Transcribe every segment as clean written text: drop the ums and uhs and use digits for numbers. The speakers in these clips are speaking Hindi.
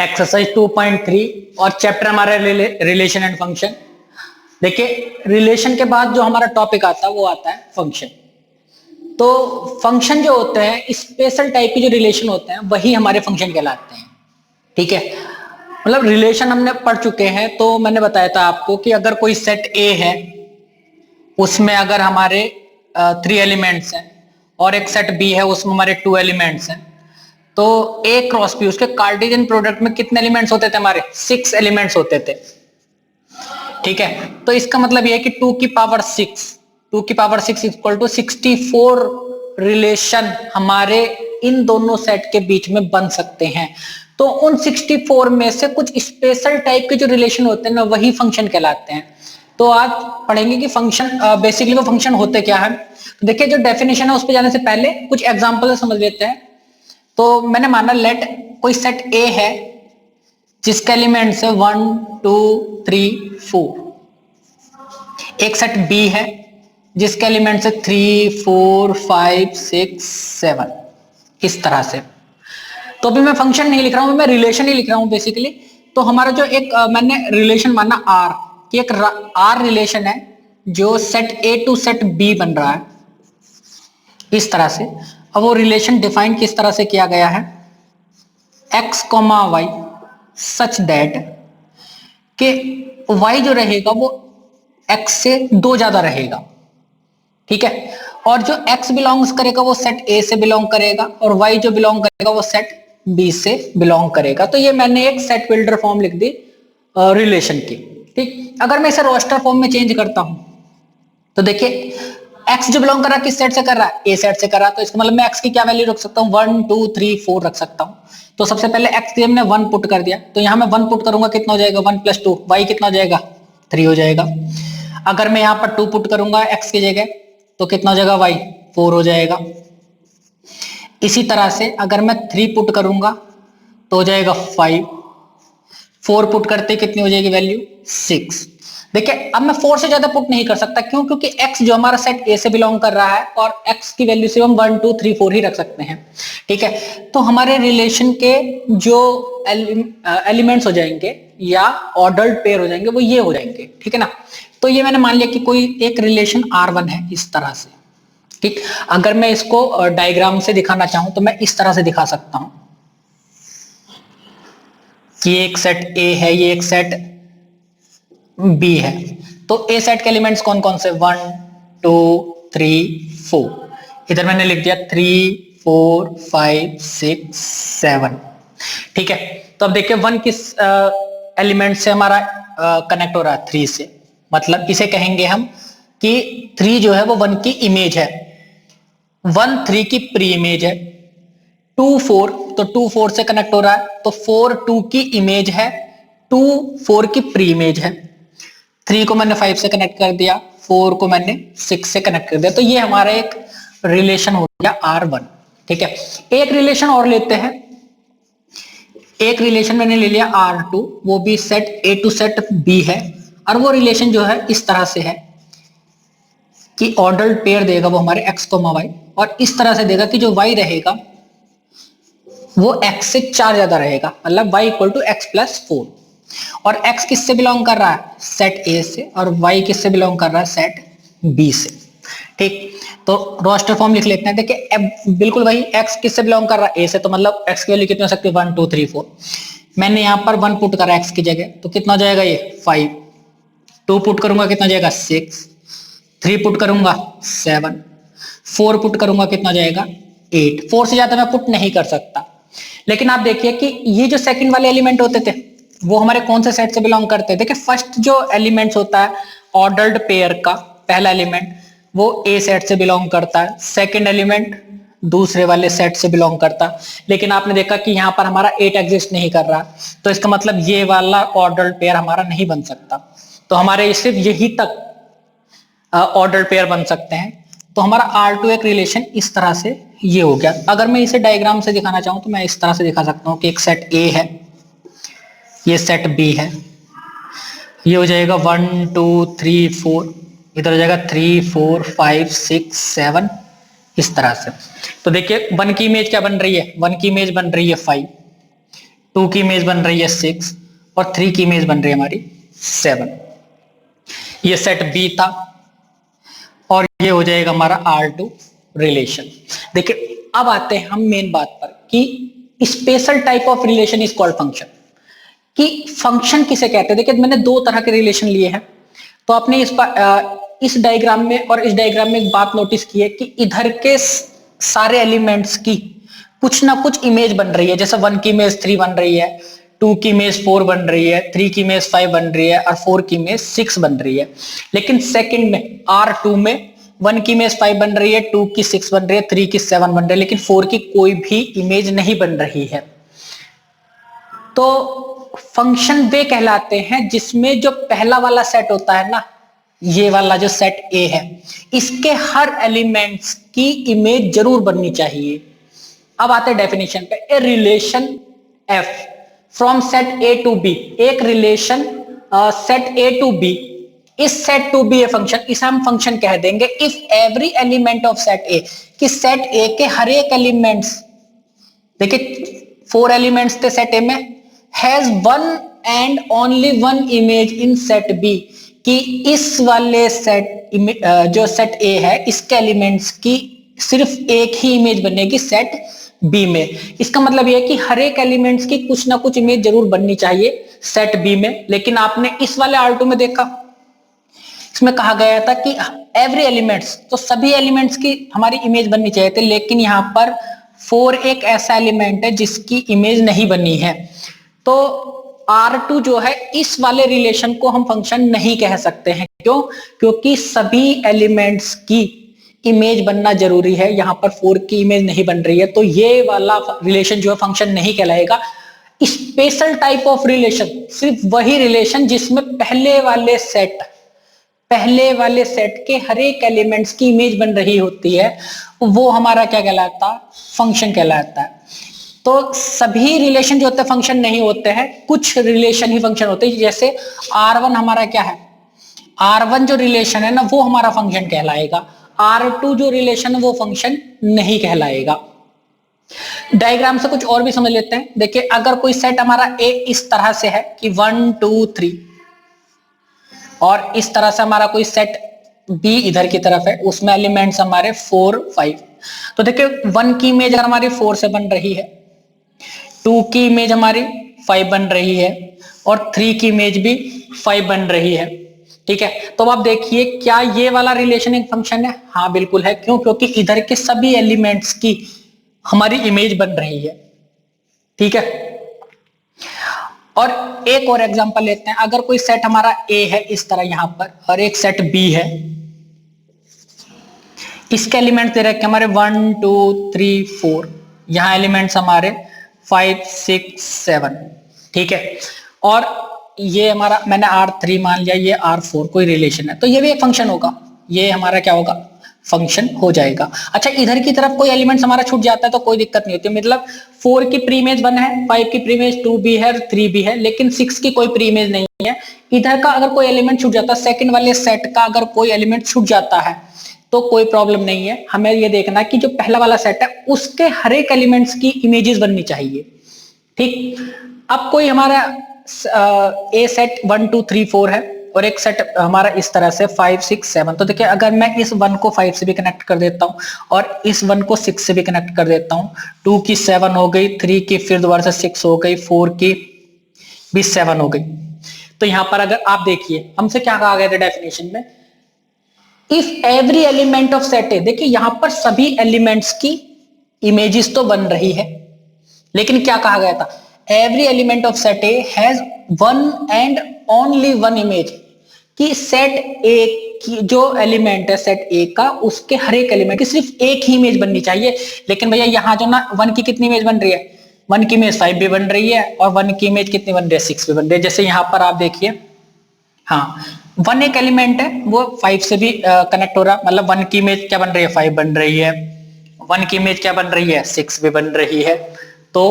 एक्सरसाइज 2.3 और चैप्टर हमारा रिलेशन एंड फंक्शन। देखिए रिलेशन के बाद जो हमारा टॉपिक आता है वो आता है फंक्शन। तो फंक्शन जो होते हैं स्पेशल टाइप के जो रिलेशन होते हैं वही हमारे फंक्शन कहलाते हैं। ठीक है, मतलब रिलेशन हमने पढ़ चुके हैं। तो मैंने बताया था आपको कि अगर कोई सेट ए है उसमें अगर हमारे 3 एलिमेंट्स हैं और एक सेट बी है उसमें हमारे 2 एलिमेंट्स हैं, तो ए क्रॉस बी उसके कार्टेशियन प्रोडक्ट में कितने एलिमेंट्स होते थे? हमारे 6 एलिमेंट्स होते थे। ठीक है, तो इसका मतलब यह है कि 2 की पावर 6 इक्वल टू 64 रिलेशन हमारे इन दोनों सेट के बीच में बन सकते हैं। तो उन 64 में से कुछ स्पेशल टाइप के जो रिलेशन होते हैं ना वही फंक्शन कहलाते हैं। तो आज पढ़ेंगे कि फंक्शन बेसिकली वो फंक्शन होते क्या है। तो देखिए जो डेफिनेशन है उस पर जाने से पहले कुछ एग्जांपल समझ लेते हैं। तो मैंने माना लेट कोई सेट ए है जिसका एलिमेंट्स है 1 2 3 4। एक सेट बी है जिसके एलिमेंट्स है 3 4 5 6 7। इस तरह से। तो अभी मैं फंक्शन नहीं लिख रहा हूं, मैं रिलेशन ही लिख रहा हूं बेसिकली। तो हमारा जो एक मैंने रिलेशन माना आर कि एक आर रिलेशन है जो set A to set B बन रहा है इस तरह से। अब वो रिलेशन डिफाइन किस तरह से किया गया है, x, y सच दैट कि y जो रहेगा वो x से 2 ज्यादा रहेगा। ठीक है, और जो x बिलोंग्स करेगा वो सेट a से बिलोंग करेगा और y जो बिलोंग करेगा वो सेट b से बिलोंग करेगा। तो ये मैंने एक सेट बिल्डर फॉर्म लिख दी रिलेशन की। ठीक, अगर मैं इसे रोस्टर फॉर्म में चेंज करता हूं तो देखिए x जो बिलोंग कर रहा है किस सेट से कर रहा है? a सेट से कर रहा है। तो इसका मतलब मैं x की क्या वैल्यू रख सकता हूं? 1 2 3 4 रख सकता हूं। तो सबसे पहले x की हमने 1 पुट कर दिया, तो यहां मैं 1 पुट करूंगा कितना हो जाएगा? 1 + 2 y कितना हो जाएगा? 3 हो जाएगा। अगर मैं यहां पर 2 पुट करूंगा x की जगह तो कितना हो जाएगा? y 4 हो जाएगा। इसी तरह से अगर मैं 3 पुट करूंगा तो हो जाएगा 5। 4 पुट करते कितनी हो जाएगी वैल्यू? 6। देखिए अब मैं 4 से ज्यादा पुट नहीं कर सकता, क्यों? क्योंकि x जो हमारा सेट a से बिलोंग कर रहा है और x की वैल्यू से हम 1 2 3 4 ही रख सकते हैं। ठीक है, तो हमारे रिलेशन के जो एलिमेंट्स हो जाएंगे या ऑर्डर्ड पेयर हो जाएंगे वो ये हो जाएंगे। ठीक है ना, तो ये मैंने मान लिया कि कोई एक रिलेशन R1 है इस तरह से। ठीक, अगर मैं इसको डायग्राम से दिखाना चाहूं तो मैं इस तरह से दिखा सकता हूं कि एक सेट A है, ये एक सेट B है। तो A सेट के एलिमेंट्स कौन कौन से? 1 2 3 4। इधर मैंने लिख दिया 3 4 5 6 7। ठीक है, तो अब देखिए 1 किस एलिमेंट से हमारा कनेक्ट हो रहा है? 3 से। मतलब इसे कहेंगे हम कि 3 जो है वो 1 की इमेज है, 1 3 की प्री इमेज है। 2 4, तो 2 4 से कनेक्ट हो रहा है तो 4 2 की इमेज है, 2 4 की प्री इमेज है। 3 को मैंने 5 से कनेक्ट कर दिया, 4 को मैंने 6 से कनेक्ट कर दिया। तो ये हमारा एक रिलेशन हो गया R1। ठीक है, एक रिलेशन और लेते हैं। एक रिलेशन मैंने ले लिया R2, वो भी set A to set B है। और वो रिलेशन जो है इस तरह से है कि ऑर्डर्ड पेयर देगा वो हमारे x, y और इस तरह से देगा कि जो y रहेगा वो x से 4 ज्यादा रहेगा, मतलब y = x + 4। और x किससे बिलोंग कर रहा है? सेट A से। और y किससे बिलोंग कर रहा है? सेट B से। ठीक, तो रोस्टर फॉर्म लिख लेते हैं। देखिए बिल्कुल वही, x किससे बिलोंग कर रहा है? A से, तो मतलब x की वैल्यू कितनी हो सकती है? 1 2 3 4। मैंने यहां पर 1 पुट करा x की जगह तो कितना हो जाएगा? ये 5। 2 पुट करूंगा कितना हो जाएगा? 6। 3 पुट करूंगा 7। 4 पुट करूंगा कितना हो जाएगा? 8। 4 से ज्यादा मैं पुट नहीं कर सकता। लेकिन आप देखिए कि ये जो सेकंड वाले एलिमेंट होते थे वो हमारे कौन से सेट से बिलोंग करते हैं? देखिए फर्स्ट जो एलिमेंट्स होता है ऑर्डर्ड पेयर का पहला एलिमेंट वो A सेट से बिलोंग करता है, सेकंड एलिमेंट दूसरे वाले सेट से बिलोंग करता है। लेकिन आपने देखा कि यहाँ पर हमारा 8 एग्जिस्ट नहीं कर रहा, तो इसका मतलब ये वाला ऑर्डर्ड पेयर हमारा नहीं बन सकता। तो हमारे सिर्फ यही तक ऑर्डर पेयर बन सकते हैं। तो हमारा R2 एक रिलेशन इस तरह से ये हो गया। अगर मैं इसे डायग्राम से दिखाना चाहूं तो मैं इस तरह से दिखा सकता हूं कि एक सेट A है, ये सेट B है, ये हो जाएगा 1 2 3 4, इधर हो जाएगा 3 4 5 6 7 इस तरह से। तो देखिए 1 की इमेज क्या बन रही है? 1 की इमेज बन रही है 5। 2 की इमेज बन रही है 6 और 3 की इमेज बन रही है हमारी 7। ये सेट बी था और ये हो जाएगा हमारा R2 रिलेशन। देखिए अब आते हैं हम मेन बात पर कि special type of relation is called function. कि फंक्शन किसे कहते हैं। देखिए मैंने दो तरह के रिलेशन लिए हैं, तो आपने इस डायग्राम में और इस डायग्राम में एक बात नोटिस की है कि इधर के सारे एलिमेंट्स की कुछ ना कुछ इमेज बन रही है। जैसे 1 की इमेज 3 बन रही है, 2 की इमेज 4 बन रही है, 3 की इमेज 5 बन रही है और 4 की इमेज 6 बन रही है। लेकिन सेकंड में R2 में 1 की इमेज 5 बन रही है, 2 की 6 बन रही है, 3 की 7 बन रही है, लेकिन 4 की कोई भी इमेज नहीं बन रही है। तो फंक्शन वे कहलाते हैं जिसमें जो पहला वाला सेट होता है ना, ये वाला जो सेट ए है, इसके हर एलिमेंट्स की इमेज जरूर बननी चाहिए। अब आते हैं डेफिनेशन पे। A relation F from set A to B, एक relation set A to B, इस set to B a function, इसे हम फंक्शन कह देंगे if every element of set A, कि सेट ए के हर एक एलिमेंट्स, देखिए 4 एलिमेंट्स थे सेट ए में, has one and only one image in set B, कि इस वाले सेट जो सेट ए है इसके एलिमेंट्स की सिर्फ एक ही इमेज बनेगी सेट बी में। इसका मतलब यह है कि हर एक एलिमेंट्स की कुछ ना कुछ इमेज जरूर बननी चाहिए सेट बी में। लेकिन आपने इस वाले R2 में देखा, इसमें कहा गया था कि एवरी एलिमेंट्स, तो सभी एलिमेंट्स की हमारी इमेज बननी चाहिए थी, लेकिन यहां पर 4 एक ऐसा एलिमेंट है जिसकी इमेज नहीं बनी है। तो R2 जो है इस वाले रिलेशन को हम फंक्शन नहीं कह सकते हैं। क्यों? क्योंकि सभी एलिमेंट्स की इमेज बनना जरूरी है। यहां पर 4 की इमेज नहीं बन रही है, तो ये वाला रिलेशन जो है फंक्शन नहीं कहलाएगा। स्पेशल टाइप ऑफ रिलेशन, सिर्फ वही रिलेशन जिसमें पहले वाले सेट के हर एक एलिमेंट्स की इमेज बन रही होती है, वो हमारा क्या कहलाता है? फंक्शन कहलाता है। तो सभी रिलेशन जो होते हैं फंक्शन नहीं होते हैं, कुछ रिलेशन ही फंक्शन होते हैं। जैसे R1 हमारा क्या है, R1 जो रिलेशन है ना वो हमारा फंक्शन कहलाएगा, R2 जो रिलेशन है वो फंक्शन नहीं कहलाएगा। डायग्राम से कुछ और भी समझ लेते हैं। देखिए अगर कोई सेट हमारा A इस तरह से है कि 1 2 3, और इस तरह से हमारा कोई सेट B इधर की तरफ है, उसमें एलिमेंट्स हमारे 4 5, तो देखिए 1 की इमेज अगर हमारी 4 से बन रही है, 2 की इमेज हमारी 5 बन रही है और 3 की इमेज भी 5 बन रही है। ठीक है, तो आप देखिए क्या ये वाला रिलेशन एक फंक्शन है? हाँ बिल्कुल है। क्यों? क्योंकि इधर के सभी एलिमेंट्स की हमारी इमेज बन रही है। ठीक है, और एक और एग्जांपल लेते हैं। अगर कोई सेट हमारा A है इस तरह यहां पर, और एक सेट B है, इसके एलिमेंट्स दे रखे हमारे 1 2 3 4, यहां एलिमेंट्स हमारे 5 6 7। ठीक है, और ये हमारा मैंने R3 मान लिया, ये R4 कोई रिलेशन है, तो ये भी एक फंक्शन होगा। ये हमारा क्या होगा? फंक्शन हो जाएगा। अच्छा इधर की तरफ कोई एलिमेंट्स हमारा छूट जाता है तो कोई दिक्कत नहीं होती। मतलब 4 की प्री इमेज 1 है, 5 की प्री इमेज 2 भी है, 3 भी है, लेकिन 6 की कोई प्री इमेज नहीं है। इधर का अगर कोई एलिमेंट छूट जाता है, सेकंड वाले सेट का अगर कोई एलिमेंट छूट जाता है तो कोई प्रॉब्लम नहीं है। हमें ये देखना कि जो पहला वाला सेट है उसके हर एक एलिमेंट्स की इमेजेस बननी चाहिए। ठीक, अब कोई हमारा ए सेट 1 2 3 4 है और एक सेट हमारा इस तरह से 5 6 7, तो देखिए अगर मैं इस 1 को 5 से भी कनेक्ट कर देता हूं और इस 1 को 6 से भी कनेक्ट कर देता हूं, 2 की 7 हो गई, 3 की फिर दोबारा से 6 हो गई, 4 की भी 7 हो गई। तो यहां पर अगर आप देखिए हमसे क्या कहा गया था डेफिनेशन में, if every element of set ए, देखिए यहां पर सभी एलिमेंट्स की इमेजेस तो बन रही है, लेकिन क्या कहा गया था? Every element of set A has one and only one image, कि सेट ए की जो एलिमेंट है सेट ए का, उसके हर एक एलिमेंट की सिर्फ एक ही इमेज बननी चाहिए। लेकिन भैया यहाँ जो ना 1 की कितनी इमेज बन रही है? 1 की इमेज 5 भी बन रही है और 1 की इमेज कितनी बन रही है? 6 भी बन रही है। जैसे यहाँ पर आप देखिए, हाँ 1 एक एलिमेंट है वो 5 से भी कनेक्ट हो रहा, मतलब 1 की इमेज क्या बन रही है? 5 बन रही है, 1 की इमेज क्या बन रही है? 6 भी बन रही है। तो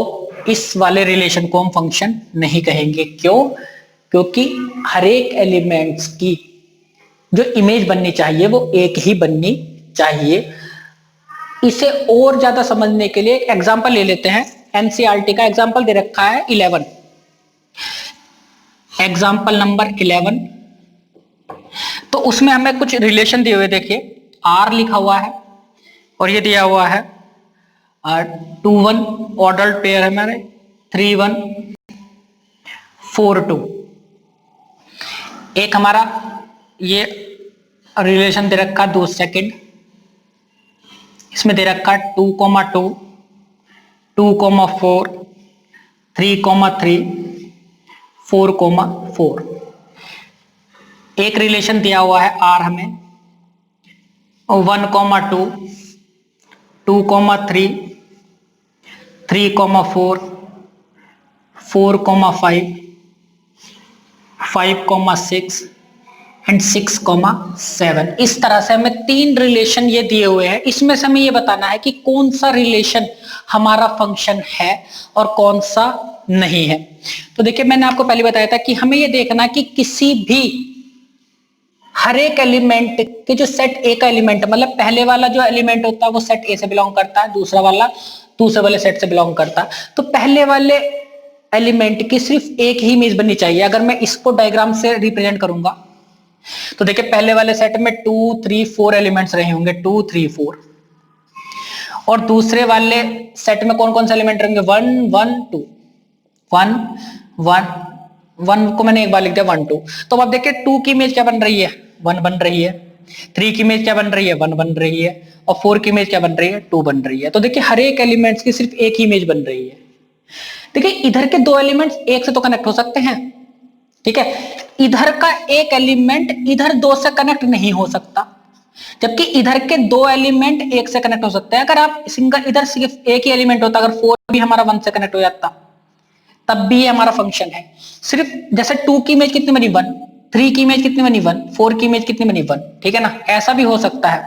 इस वाले रिलेशन को हम फंक्शन नहीं कहेंगे। क्यों? क्योंकि हर एक एलिमेंट्स की जो इमेज बननी चाहिए वो एक ही बननी चाहिए। इसे और ज्यादा समझने के लिए एक एग्जांपल ले लेते हैं। एनसीईआरटी का एग्जाम्पल दे रखा है 11, एग्जाम्पल नंबर 11। तो उसमें हमें कुछ रिलेशन दिए हुए, देखिए आर लिखा हुआ है और ये दिया हुआ है 2 1 ऑर्डर्ड पेयर है हमारे 3 1 4 2। एक हमारा ये रिलेशन दे रखा 2 सेकंड, इसमें दे रखा 2 2 2 4 3 3 4 4। एक रिलेशन दिया हुआ है आर हमें 1 2 2 3 3 4 4 5 5 6 एंड 6 7। इस तरह से हमें 3 रिलेशन ये दिए हुए हैं। इसमें से हमें ये बताना है कि कौन सा रिलेशन हमारा फंक्शन है और कौन सा नहीं है। तो देखिए मैंने आपको पहले बताया था कि हमें ये देखना कि किसी भी हर एक एलिमेंट के जो सेट ए का एलिमेंट, मतलब पहले वाला जो एलिमेंट होता है वो सेट ए से बिलोंग करता है, दूसरा वाला दूसरे वाले सेट से बिलोंग करता है। तो पहले वाले एलिमेंट की सिर्फ एक ही इमेज बननी चाहिए। अगर मैं इसको डायग्राम से रिप्रेजेंट करूंगा तो देखिए पहले वाले सेट में 2 3 4 एलिमेंट्स रहे होंगे, 2 3 4, और दूसरे वाले सेट में कौन कौन से एलिमेंट रहेंगे 1 1 2 1 1 1 को मैंने एक बार लिख दिया 1 2। तो अब देखिए 2 की इमेज क्या बन रही है 1 बन रही है, 3 की इमेज क्या बन रही है 1 बन रही है, और 4 की इमेज क्या बन रही है 2 बन रही है। तो देखिए हर एक एलिमेंट्स की सिर्फ एक ही इमेज बन रही है। देखिए इधर के दो एलिमेंट्स एक से तो कनेक्ट हो सकते हैं, ठीक है, इधर का एक एलिमेंट इधर 2 से कनेक्ट नहीं हो सकता, जबकि इधर के दो एलिमेंट एक से कनेक्ट हो सकते हैं। अगर आप सिंगल इधर सिर्फ एक ही एलिमेंट होता, अगर 4 भी हमारा 1 से कनेक्ट हो जाता तब भी ये हमारा फंक्शन है। सिर्फ जैसे 2 की इमेज कितनी बनी 1, 3 की इमेज कितनी बनी 1, 4 की इमेज कितनी बनी 1, ठीक है ना, ऐसा भी हो सकता है,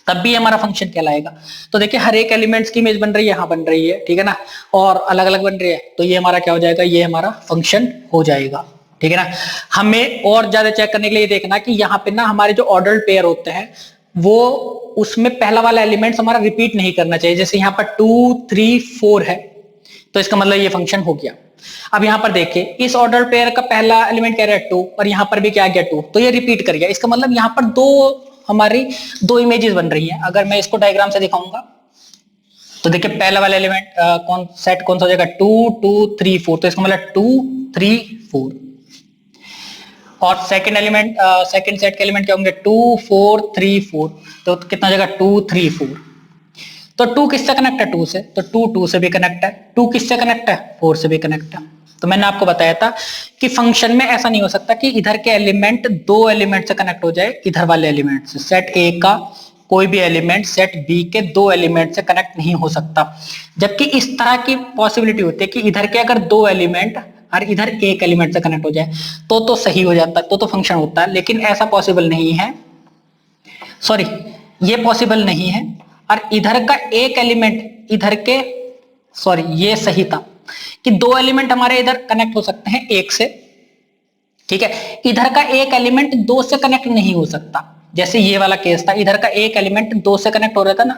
तब भी हमारा फंक्शन कहलाएगा। तो देखिए हर एक एलिमेंट्स की इमेज बन रही है, यहां बन रही है, ठीक है ना, और अलग अलग बन रही है, तो ये हमारा क्या हो जाएगा, ये हमारा फंक्शन हो जाएगा, ठीक है ना। हमें और ज्यादा चेक करने के लिए देखना कि यहाँ पे ना हमारे जो ऑर्डर्ड पेयर होते हैं वो उसमें पहला वाला एलिमेंट हमारा रिपीट नहीं करना चाहिए। जैसे यहाँ पर 2 3 4 है तो इसका मतलब ये फंक्शन हो गया। अब यहाँ पर देखिए इस ऑर्डर पेयर का पहला एलिमेंट कह रहा है 2 और यहाँ पर भी क्या गया 2, तो ये रिपीट कर गया। इसका मतलब यहाँ पर हमारी दो इमेजेस बन रही हैं। अगर मैं इसको डायग्राम से दिखाऊंगा तो देखिए पहला वाला एलिमेंट कौन सा हो जाएगा 2 2 3 4, तो इसका मतलब 2 3 4, और सेकंड एलिमेंट सेकंड सेट के एलिमेंट क्या होंगे 2 4 3 4, तो कितना हो जाएगा 2 3 4। तो 2 किससे कनेक्ट है 2 से, तो 2 2 से भी कनेक्ट है, 2 किससे कनेक्ट है 4 से भी कनेक्ट है। तो मैंने आपको बताया था कि फंक्शन में ऐसा नहीं हो सकता कि इधर के एलिमेंट दो एलिमेंट से कनेक्ट हो जाए इधर वाले एलिमेंट से। सेट ए का कोई भी एलिमेंट सेट बी के दो एलिमेंट से कनेक्ट नहीं हो सकता, जबकि इस तरह की पॉसिबिलिटी होती है कि इधर के अगर दो एलिमेंट और इधर एक एलिमेंट से कनेक्ट हो जाए तो सही हो जाता है, तो फंक्शन होता है। लेकिन ऐसा पॉसिबल नहीं है, सॉरी ये पॉसिबल नहीं है। और इधर का एक एलिमेंट इधर के, सॉरी ये सही था कि दो एलिमेंट हमारे इधर कनेक्ट हो सकते हैं एक से, ठीक है, इधर का एक एलिमेंट दो से कनेक्ट नहीं हो सकता। जैसे ये वाला केस था, इधर का एक एलिमेंट दो से कनेक्ट हो रहा था ना,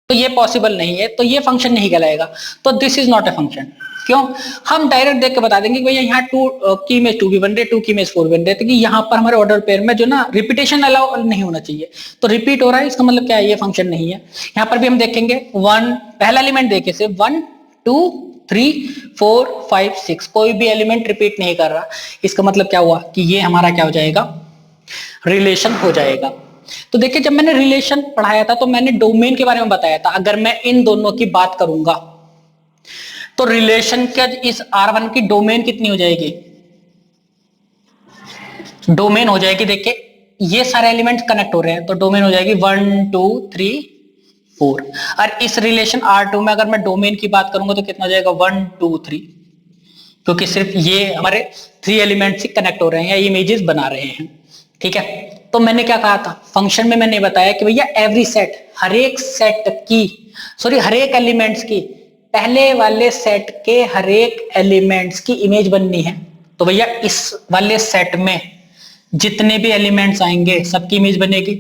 तो ये पॉसिबल नहीं है, तो ये फंक्शन नहीं कहलाएगा। तो this is not a function. क्यों, हम डायरेक्ट देख के बता देंगे कि भैया यहाँ 2 की इमेज 2 भी बन रही है, 2 की इमेज 4 बन रही है, कि यहाँ पर हमारे ऑर्डर पेयर में जो ना रिपीटेशन अलाउ नहीं होना चाहिए। तो रिपीट हो रहा है इसका मतलब क्या है, ये फंक्शन नहीं है। यहाँ पर भी हम देखेंगे 1 पहला एलिमेंट देखे से 1 2 3 4 5 6 कोई भी एलिमेंट रिपीट नहीं कर रहा, इसका मतलब क्या हुआ कि ये हमारा क्या हो जाएगा, रिलेशन हो जाएगा। तो देखिए जब मैंने रिलेशन पढ़ाया था तो मैंने डोमेन के बारे में बताया था। अगर मैं इन दोनों की बात करूंगा तो रिलेशन का इस R1 की डोमेन कितनी हो जाएगी, डोमेन हो जाएगी, देखिए ये सारे एलिमेंट्स कनेक्ट हो रहे हैं तो डोमेन हो जाएगी 1 2 3 4। और इस रिलेशन R2 में अगर मैं डोमेन की बात करूंगा तो कितना हो जाएगा 1 2 3, क्योंकि सिर्फ ये हमारे 3 एलिमेंट्स ही कनेक्ट हो रहे हैं या इमेजेस बना रहे हैं, ठीक है। तो मैंने क्या कहा था फंक्शन में, मैंने बताया कि भैया एवरी सेट, हर एक सेट की, सॉरी हर एक एलिमेंट्स की, पहले वाले सेट के हर एक एलिमेंट्स की इमेज बननी है। तो भैया इस वाले सेट में जितने भी एलिमेंट्स आएंगे सबकी इमेज बनेगी,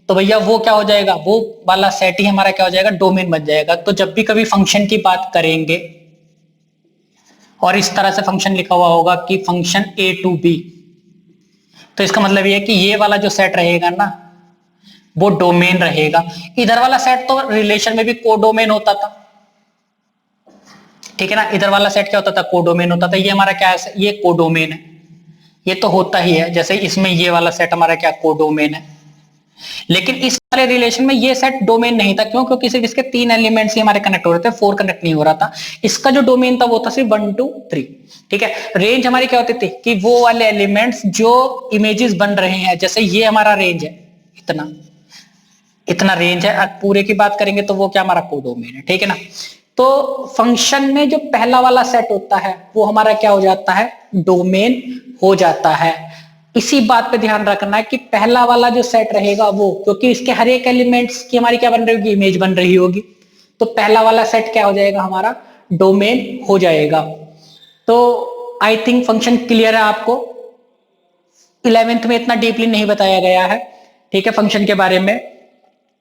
तो भैया वो क्या हो जाएगा, वो वाला सेट ही हमारा क्या हो जाएगा, डोमेन बन जाएगा। तो जब भी कभी फंक्शन की बात करेंगे और इस तरह से फंक्शन लिखा हुआ होगा कि फंक्शन a टू b, तो इसका मतलब ये है कि ये वाला जो सेट रहेगा ना वो डोमेन रहेगा। इधर वाला सेट तो रिलेशन में भी कोडोमेन होता था, ठीक है ना। इधर वाला सेट क्या होता था, कोडोमेन होता था। ये हमारा क्या है, ये कोडोमेन है, ये तो होता ही है। जैसे इसमें ये वाला सेट हमारा क्या कोडोमेन है, लेकिन इस वाले रिलेशन में ये सेट डोमेन नहीं था। क्यों? क्योंकि सिर्फ इसके 3 एलिमेंट्स ही हमारे कनेक्ट हो रहे थे, 4 कनेक्ट नहीं हो रहा था। इसका जो डोमेन था वो था सिर्फ 1 2 3, ठीक है। रेंज हमारी क्या होती थी कि वो वाले एलिमेंट्स जो इमेजेस बन रहे हैं, जैसे ये हमारा रेंज है, इतना इतना रेंज है। पूरे की बात करेंगे तो वो क्या हमारा कोडोमेन है, ठीक है ना। तो फंक्शन में जो पहला वाला सेट होता है वो हमारा क्या हो जाता है, डोमेन हो जाता है। इसी बात पे ध्यान रखना है कि पहला वाला जो सेट रहेगा वो, क्योंकि इसके हर एक एलिमेंट्स की हमारी क्या बन रही होगी, इमेज बन रही होगी, तो पहला वाला सेट क्या हो जाएगा, हमारा डोमेन हो जाएगा। तो आई थिंक फंक्शन क्लियर है आपको। 11th में इतना डीपली नहीं बताया गया है, ठीक है, फंक्शन के बारे में।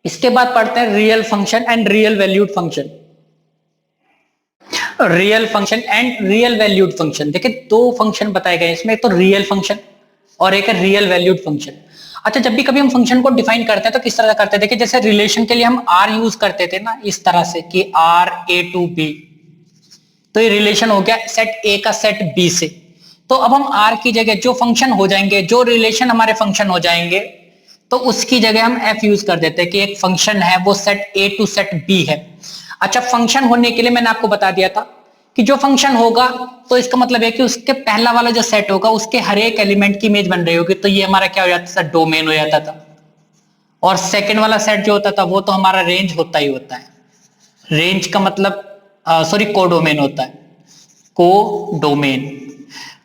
इसके बाद पढ़ते हैं real function and real valued function. Real function and real valued function, देखिए 2 फंक्शन बताए गए इसमें, एक तो रियल फंक्शन और एक है रियल वैल्यूड फंक्शन। अच्छा, जब भी कभी हम फंक्शन को डिफाइन करते हैं तो किस तरह से करते हैं, देखिए जैसे रिलेशन के लिए हम आर यूज करते थे ना, इस तरह से कि आर ए टू बी, तो ये रिलेशन हो गया सेट ए का सेट बी से। तो अब हम आर की जगह जो फंक्शन हो जाएंगे, जो रिलेशन हमारे फंक्शन हो जाएंगे, तो उसकी जगह हम एफ यूज कर देते हैं कि एक फंक्शन है वो set A to set B है। अच्छा, फंक्शन होने के लिए मैंने आपको बता दिया था कि जो फंक्शन होगा तो इसका मतलब है कि उसके पहला वाला जो सेट होगा उसके हर एक एलिमेंट की इमेज बन रही होगी, तो ये हमारा क्या हो जाता था, डोमेन हो जाता था। और सेकंड वाला सेट जो होता था वो तो हमारा रेंज होता ही होता है। रेंज का मतलब सॉरी कोडोमेन होता है, कोडोमेन।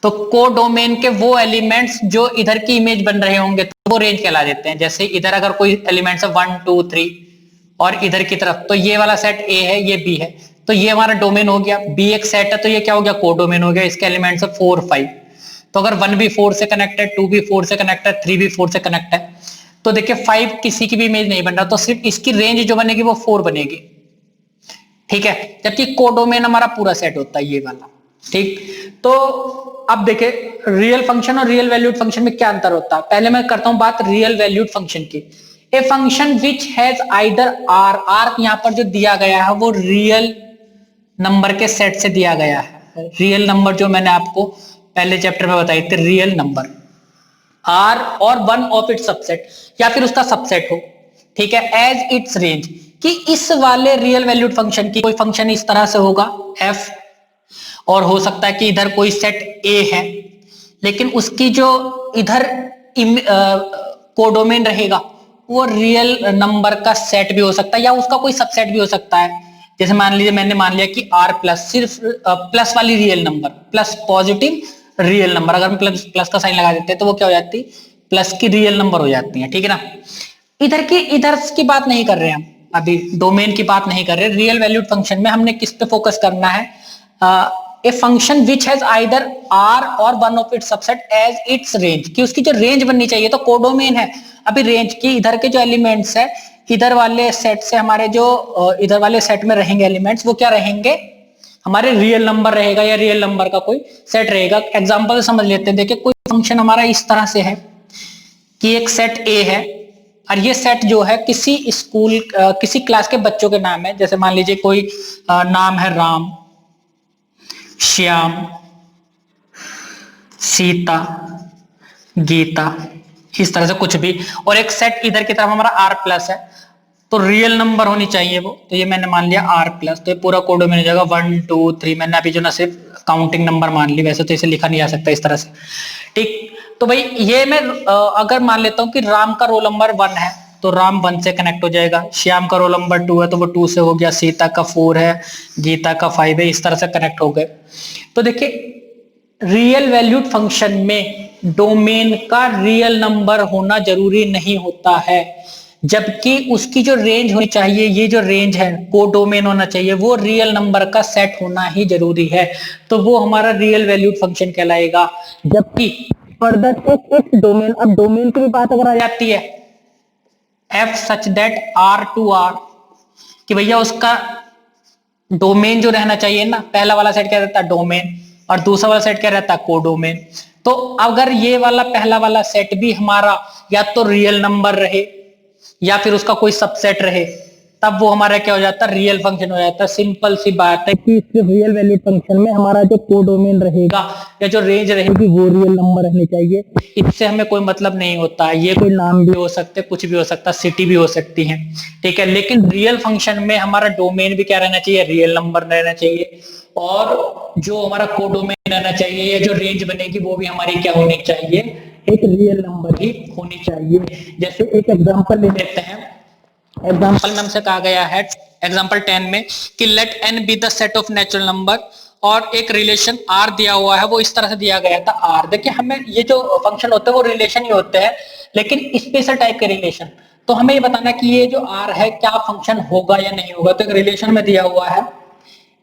तो कोडोमेन के वो एलिमेंट्स जो इधर की इमेज बन रहे होंगे तो वो रेंज कहला देते हैं। जैसे इधर अगर कोई एलिमेंट्स है 1 2 3 और इधर की तरफ, तो ये वाला सेट ए है, ये बी है, तो ये हमारा डोमेन हो गया। बी एक सेट है तो ये क्या हो गया, कोडोमेन हो गया। इसके एलिमेंट्स है 4 5, तो अगर 1 भी 4 से कनेक्ट है, 2 भी 4 से कनेक्ट है, 3 भी 4 से कनेक्ट है, तो देखिए 5 किसी की भी इमेज नहीं बन रहा, तो सिर्फ इसकी रेंज जो बनेगी वो 4 बनेगी, ठीक है। जबकि कोडोमेन हमारा पूरा सेट होता है ये वाला, ठीक। तो अब देखें रियल फंक्शन और रियल वैल्यूड फंक्शन में क्या अंतर होता है। पहले मैं करता हूं बात रियल वैल्यूड फंक्शन की। A function which has either R, R यहां पर जो दिया गया है वो रियल नंबर के सेट से दिया गया है। रियल नंबर जो मैंने आपको पहले चैप्टर में बताई थी, रियल नंबर आर और 1 ऑफ इट्स सबसेट, या फिर उसका सबसेट हो, ठीक है, एज इट्स रेंज। कि इस वाले रियल वैल्यूड फंक्शन की कोई फंक्शन इस तरह से होगा एफ, और हो सकता है कि इधर कोई सेट ए है, लेकिन उसकी जो इधर कोडोमेन रहेगा वो रियल नंबर का सेट भी हो सकता है या उसका कोई सबसेट भी हो सकता है। जैसे मान लीजिए मैंने मान लिया कि आर प्लस, सिर्फ प्लस वाली real number, plus positive real number, अगर हम प्लस प्लस का साइन लगा देते हैं तो वो क्या हो जाती, प्लस की रियल नंबर हो जाती है, ठीक है ना। इधर की बात नहीं कर रहे हम, अभी डोमेन की बात नहीं कर रहे। रियल वैल्यूड फंक्शन में हमने किस पे फोकस करना है, a function which has either R और 1 of its subset as its range, कि उसकी जो रेंज बननी चाहिए, तो कोडोमेन है। अभी रेंज की इधर के जो एलिमेंट्स है, इधर वाले सेट से हमारे जो इधर वाले सेट में रहेंगे एलिमेंट्स, वो क्या रहेंगे, हमारे रियल नंबर रहेगा या रियल नंबर का कोई सेट रहेगा। एग्जांपल समझ लेते हैं। देखिए कोई फंक्शन हमारा इस तरह से है कि एक सेट ए है, और ये सेट जो है किसी स्कूल किसी क्लास के बच्चों के नाम है। जैसे मान लीजिए कोई नाम है राम, श्याम, सीता, गीता, इस तरह से कुछ भी, और एक सेट इधर की तरफ हमारा आर प्लस है, तो रियल नंबर होनी चाहिए वो, तो ये मैंने मान लिया आर प्लस, तो ये पूरा कोड में हो जाएगा 1 2 3। मैंने अभी जो ना सिर्फ काउंटिंग नंबर मान ली, वैसे तो इसे लिखा नहीं जा सकता इस तरह से, ठीक। तो भाई ये मैं अगर मान लेता हूं कि राम का रोल नंबर 1 है तो राम 1 से कनेक्ट हो जाएगा, श्याम का रोल नंबर 2 है तो वो 2 से हो गया, सीता का 4 है, गीता का 5 है, इस तरह से कनेक्ट हो गए। तो देखिए रियल वैल्यूड फंक्शन में डोमेन का रियल नंबर होना जरूरी नहीं होता है, जबकि उसकी जो रेंज होनी चाहिए, ये जो रेंज है कोडोमेन होना चाहिए, वो रियल नंबर का सेट होना ही जरूरी है, तो वो हमारा रियल वैल्यूड फंक्शन कहलाएगा। जबकि फर्दर टेक इट्स डोमेन, अब डोमेन की भी बात अगर आ जाती है, F such that R to R, कि भैया उसका डोमेन जो रहना चाहिए ना, पहला वाला सेट क्या रहता है डोमेन, और दूसरा वाला सेट क्या रहता है, कोडोमेन। तो अगर ये वाला पहला वाला सेट भी हमारा या तो रियल नंबर रहे या फिर उसका कोई सबसेट रहे, तब वो हमारा क्या हो जाता है, रियल फंक्शन हो जाता है। सिंपल सी बात है कि इस रियल वैल्यूड फंक्शन में हमारा जो कोडोमेन रहेगा या जो रेंज रहेगी वो रियल नंबर रहनी चाहिए। इससे हमें कोई मतलब नहीं होता है, ये कोई नाम भी हो सकते, कुछ भी हो सकता, सिटी भी हो सकती है, ठीक है। लेकिन रियल फंक्शन में हमारा डोमेन भी क्या रहना चाहिए, रियल नंबर रहना चाहिए, और जो हमारा कोडोमेन रहना चाहिए या जो रेंज बनेगी वो भी हमारी क्या होनी चाहिए, एक रियल नंबर ही होनी चाहिए। जैसे एक एग्जांपल ले लेते हैं। एग्जांपल में हमसे कहा गया है एग्जांपल 10 में कि let N be the set of natural number, और एक रिलेशन आर दिया हुआ है, वो इस तरह से दिया गया था आर। देखिए हमें ये जो फंक्शन होते हैं वो रिलेशन ही होते हैं, लेकिन स्पेशल टाइप के रिलेशन। तो हमें ये बताना कि ये जो आर है क्या फंक्शन होगा या नहीं होगा। तो एक रिलेशन में दिया हुआ है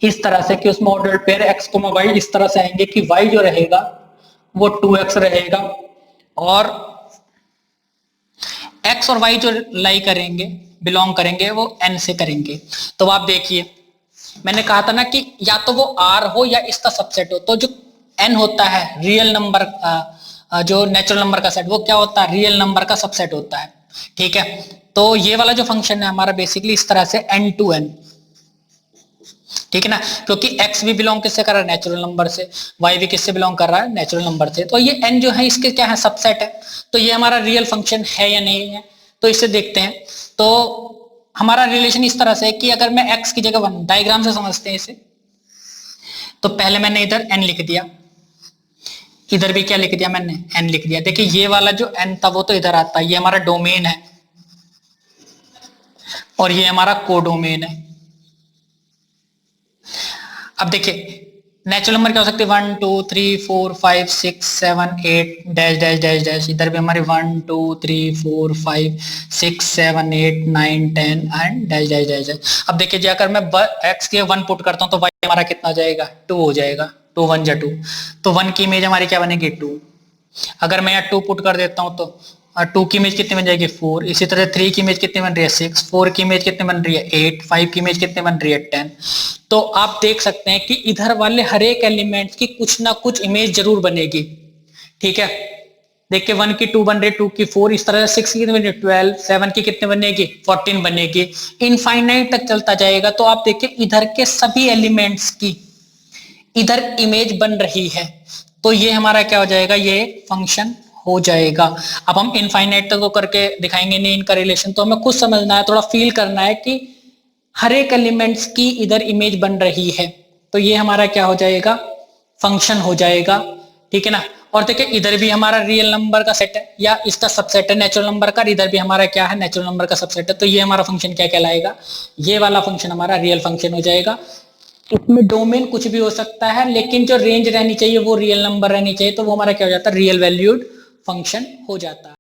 इस तरह से कि उसमें ऑर्डर पेयर एक्स को वाई इस तरह से आएंगे कि वाई जो रहेगा वो 2x रहेगा, और एक्स और वाई जो लाई करेंगे, बिलोंग करेंगे, वो एन से करेंगे। तो आप देखिए मैंने कहा था ना कि या तो वो आर हो या इसका सबसेट हो। तो जो एन होता है रियल नंबर, जो नेचुरल नंबर का सेट, वो क्या होता है, रियल नंबर का सबसेट होता है, ठीक है। तो ये वाला जो फंक्शन है हमारा बेसिकली इस तरह से एन टू एन, ठीक है ना, क्योंकि x भी बिलोंग किससे कर रहा है, नेचुरल नंबर से, y भी किससे बिलोंग कर रहा है, नेचुरल नंबर से। तो ये n जो है इसके क्या है, सबसेट है। तो ये हमारा रियल फंक्शन है या नहीं है, तो इसे देखते हैं। तो हमारा रिलेशन इस तरह से है कि अगर मैं x की जगह 1, डायग्राम से समझते हैं इसे। तो पहले मैंने इधर n लिख दिया, इधर भी क्या लिख दिया मैंने, n लिख दिया। देखिए ये वाला जो n था वो तो इधर आता है, ये हमारा डोमेन है, और ये हमारा कोडोमेन है। अब देखिए नेचुरल नंबर क्या हो सकते हैं, 1 2 3 4 5 6 7 8 डैश डैश डैश डैश। इधर भी हमारे 1 2 3 4 5 6 7 8 9 10 and dash dash dash dash. अब देखिए जी अगर मैं x के 1 पुट करता हूं तो y हमारा कितना हो जाएगा, 2 हो जाएगा, 2 1 जा 2। तो 1 की इमेज हमारी क्या बनेगी, 2। अगर मैं यहाँ 2 पुट कर देता हूं तो 2 की इमेज कितनी बन जाएगी, 4। इसी तरह 3 की इमेज कितनी बन रही है, 6। 4 की इमेज कितनी बन रही है, 8। 5 की इमेज कितनी बन रही है, 10। तो आप देख सकते हैं कि इधर वाले हर एक एलिमेंट की कुछ ना कुछ इमेज जरूर बनेगी, ठीक है। देखिए 1 की 2 बन रही है, 2 की 4, इस तरह से 6 की कितनी बनेगी, 12। 7 की कितनी बनेगी, 14 बनेगी, इनफाइनाइट तक चलता जाएगा। तो आप देखिए इधर के सभी एलिमेंट्स की इधर इमेज बन रही है, तो ये हमारा क्या हो जाएगा, ये फंक्शन हो जाएगा। अब हम इनफाइनाइट तक तो करके दिखाएंगे नहीं इनका रिलेशन, तो हमें खुद समझना है, थोड़ा फील करना है कि हर एक एलिमेंट्स की इधर इमेज बन रही है, तो ये हमारा क्या हो जाएगा, फंक्शन हो जाएगा, ठीक है ना। और देखिए इधर भी हमारा रियल नंबर का सेट है या इसका सबसेट है नेचुरल नंबर का, इधर भी हमारा क्या है, नेचुरल नंबर का सबसेट है। तो ये हमारा फंक्शन क्या कहलाएगा, ये वाला फंक्शन हमारा रियल फंक्शन हो जाएगा। इसमें डोमेन कुछ भी हो सकता है, लेकिन जो रेंज रहनी चाहिए वो रियल नंबर रहनी चाहिए, तो वो हमारा क्या हो जाता है, रियल वैल्यूड फंक्शन हो जाता है।